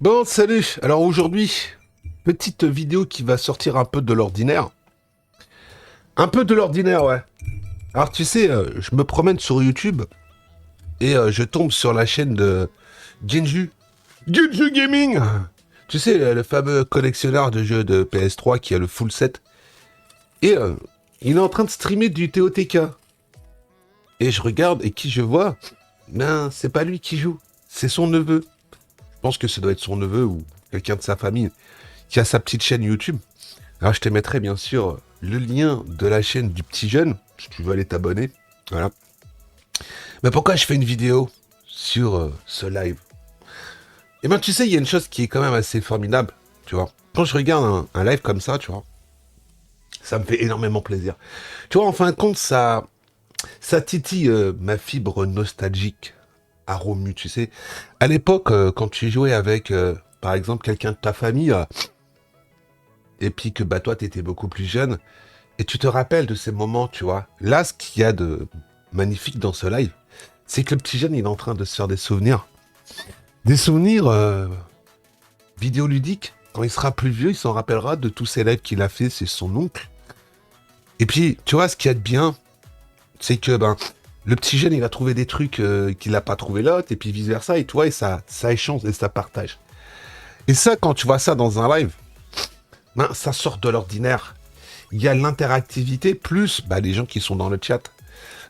Bon, salut. Alors aujourd'hui, petite vidéo qui va sortir un peu de l'ordinaire. Un peu de l'ordinaire, ouais. Alors tu sais, je me promène sur YouTube et je tombe sur la chaîne de Genju. Genju Gaming. Tu sais, le fameux collectionneur de jeux de PS3 qui a le full set. Et il est en train de streamer du TOTK. Et je regarde et qui je vois? Ben, c'est pas lui qui joue, c'est son neveu. Je pense que ça doit être son neveu ou quelqu'un de sa famille qui a sa petite chaîne YouTube. Alors je te mettrai bien sûr le lien de la chaîne du petit jeune, si tu veux aller t'abonner. Voilà. Mais pourquoi je fais une vidéo sur ce live? Eh ben tu sais, il y a une chose qui est quand même assez formidable, tu vois. Quand je regarde un live comme ça, tu vois, ça me fait énormément plaisir. Tu vois, en fin de compte, ça titille ma fibre nostalgique à Romu, tu sais. À l'époque, quand tu jouais avec, par exemple, quelqu'un de ta famille, et puis que bah toi, t'étais beaucoup plus jeune, et tu te rappelles de ces moments, tu vois. Là, ce qu'il y a de magnifique dans ce live, c'est que le petit jeune, il est en train de se faire des souvenirs. Des souvenirs vidéoludiques. Quand il sera plus vieux, il s'en rappellera de tous ces lives qu'il a fait, c'est son oncle. Et puis, tu vois, ce qu'il y a de bien, c'est que ben le petit jeune, il a trouvé des trucs qu'il n'a pas trouvé l'autre, et puis vice-versa, et toi, et ça échange et ça partage. Et ça, quand tu vois ça dans un live, ben, ça sort de l'ordinaire. Il y a l'interactivité, plus bah, les gens qui sont dans le chat.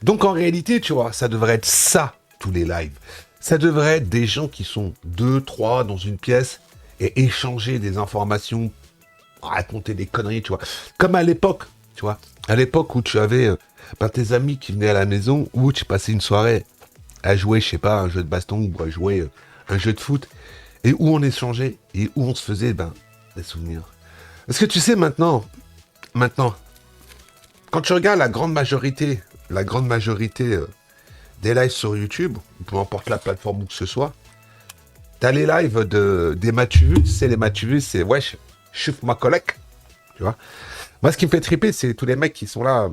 Donc en réalité, tu vois, ça devrait être ça, tous les lives. Ça devrait être des gens qui sont deux, trois dans une pièce, et échanger des informations, raconter des conneries, tu vois. Comme à l'époque, tu vois. À l'époque où tu avais ben, tes amis qui venaient à la maison, où tu passais une soirée à jouer, je sais pas, un jeu de baston ou à jouer un jeu de foot, et où on échangeait, et où on se faisait ben, des souvenirs. Parce que tu sais, maintenant, quand tu regardes la grande majorité des lives sur YouTube, ou peu importe la plateforme où que ce soit, t'as les lives des Matuvus, c'est les Matuvus, c'est wesh, chauffe ma collègue, tu vois. Moi, ce qui me fait triper, c'est tous les mecs qui sont là,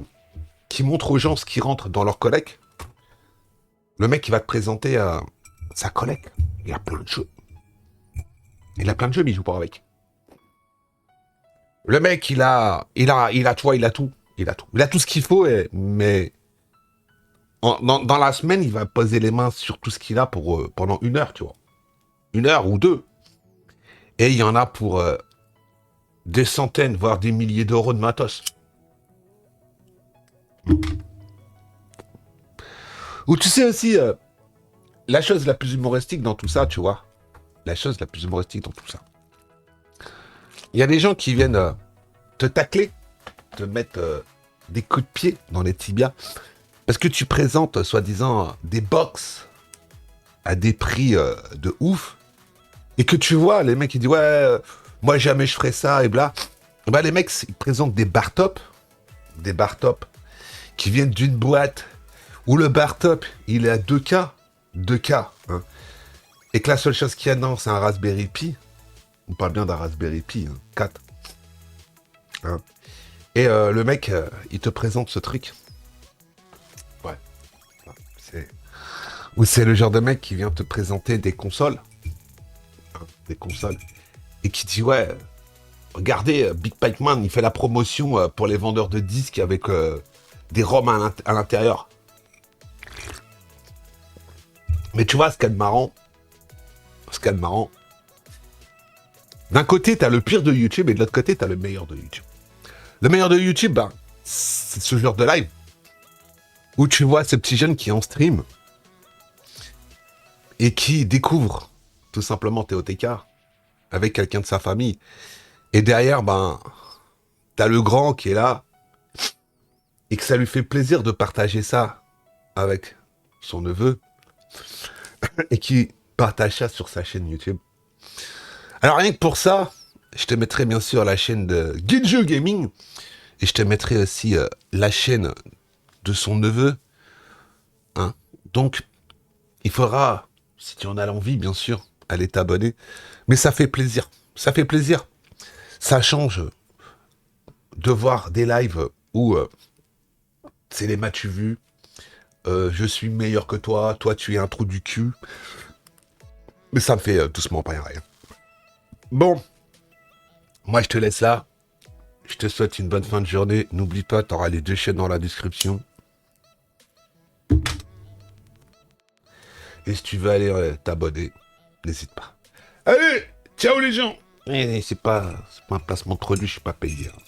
qui montrent aux gens ce qui rentre dans leur collègue. Le mec, il va te présenter sa collègue. Il a plein de jeux. Il a plein de jeux, mais il joue pas avec. Le mec, tu vois, il a tout. Il a tout. Il a tout ce qu'il faut, mais dans la semaine, il va poser les mains sur tout ce qu'il a pour, pendant une heure, tu vois. Une heure ou deux. Et il y en a pour des centaines, voire des milliers d'euros de matos. Ou tu sais aussi, la chose la plus humoristique dans tout ça, tu vois. La chose la plus humoristique dans tout ça. Il y a des gens qui viennent te tacler, te mettre des coups de pied dans les tibias, parce que tu présentes, soi-disant, des box à des prix de ouf, et que tu vois, les mecs, ils disent, ouais, moi jamais je ferais ça, et bla. Bah, les mecs, ils présentent des bar top, qui viennent d'une boîte où le bar top, il est à 2K, 2K, hein, et que la seule chose qu'il y a dedans, c'est un Raspberry Pi. On parle bien d'un Raspberry Pi, hein, 4. Hein. Et le mec, il te présente ce truc. Ouais. C'est... Ou c'est le genre de mec qui vient te présenter des consoles. Hein, des consoles. Et qui dit, ouais, regardez, Big Pikeman, il fait la promotion pour les vendeurs de disques avec des ROM à l'intérieur. Mais tu vois, ce qu'il y a de marrant, d'un côté, t'as le pire de YouTube et de l'autre côté, t'as le meilleur de YouTube. Le meilleur de YouTube, ben, c'est ce genre de live où tu vois ce petit jeune qui est en stream et qui découvre tout simplement TOTK avec quelqu'un de sa famille. Et derrière, ben, t'as le grand qui est là et que ça lui fait plaisir de partager ça avec son neveu et qui partage ça sur sa chaîne YouTube. Alors rien que pour ça, je te mettrai bien sûr la chaîne de Genju Gaming et je te mettrai aussi la chaîne de son neveu. Hein. Donc, il faudra, si tu en as l'envie, bien sûr, aller t'abonner. Mais ça fait plaisir. Ça fait plaisir. Ça change de voir des lives où c'est les m'as-tu vu, je suis meilleur que toi, toi tu es un trou du cul. Mais ça me fait doucement pas rien. Bon, moi je te laisse là. Je te souhaite une bonne fin de journée. N'oublie pas, t'auras les 2 chaînes dans la description. Et si tu veux aller t'abonner, n'hésite pas. Allez, ciao les gens. C'est pas un placement de produit, je suis pas payé, hein.